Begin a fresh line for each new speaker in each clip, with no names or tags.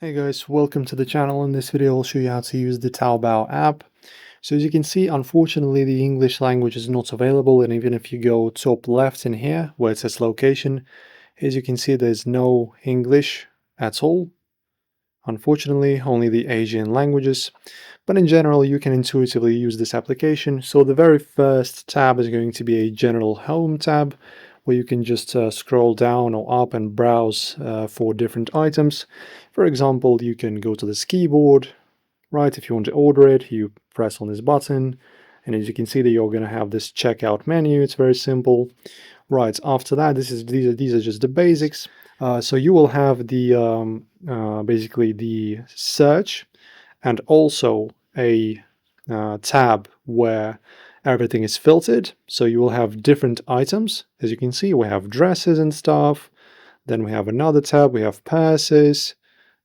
Hey guys, welcome to the channel. In this video I'll show you how to use the Taobao app. So as you can see, unfortunately the English language is not available, and even if you go top left in here where it says location, as you can see there's no English at all. Unfortunately, only the Asian languages. But in general you can intuitively use this application. So the very first tab is going to be a general home tab, where you can just scroll down or up and browse for different items. For example, you can go to this keyboard, right? If you want to order it, you press on this button, and as you can see that you're going to have this checkout menu. It's very simple. Right, after that, these are just the basics. So you will have the basically the search, and also a tab where everything is filtered. So you will have different items. As you can see, we have dresses and stuff. Then we have another tab, we have purses,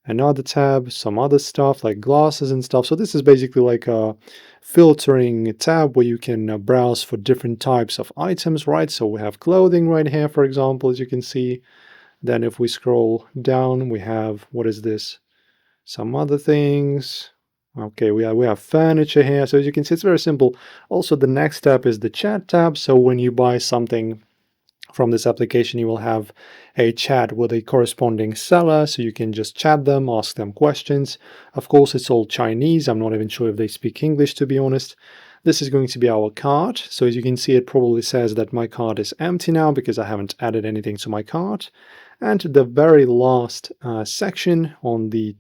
another tab, some other stuff like glasses and stuff. So this is basically like a filtering tab where you can browse for different types of items, right? So we have clothing right here, for example, as you can see. Then if we scroll down, we have, what is this? Some other things. Okay, we have furniture here. So as you can see, it's very simple. Also, the next tab is the chat tab. So when you buy something from this application, you will have a chat with a corresponding seller, so you can just chat them, ask them questions. Of course, it's all Chinese. I'm not even sure if they speak English, to be honest. This is going to be our cart. So as you can see, it probably says that my cart is empty now because I haven't added anything to my cart. And the very last section on the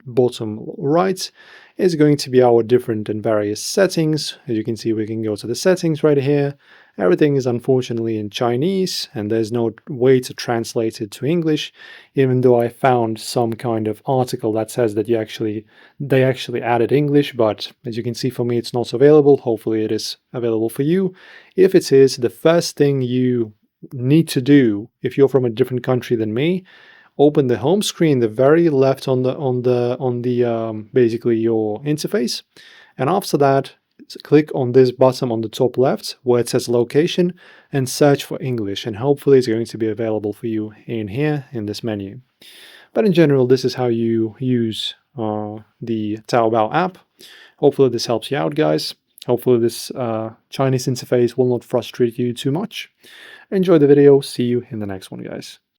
bottom right is going to be our different and various settings. As you can see, we can go to the settings right here. Everything is unfortunately in Chinese, and there's no way to translate it to English, even though I found some kind of article that says that they actually added English, but as you can see, for me it's not available. Hopefully it is available for you. If it is, the first thing you need to do, if you're from a different country than me, open the home screen, the very left on the basically your interface, and after that click on this button on the top left where it says location and search for English, and hopefully it's going to be available for you in here in this menu. But in general, this is how you use the Taobao app. Hopefully this helps you out, guys. Hopefully this Chinese interface will not frustrate you too much. Enjoy the video. See you in the next one, guys.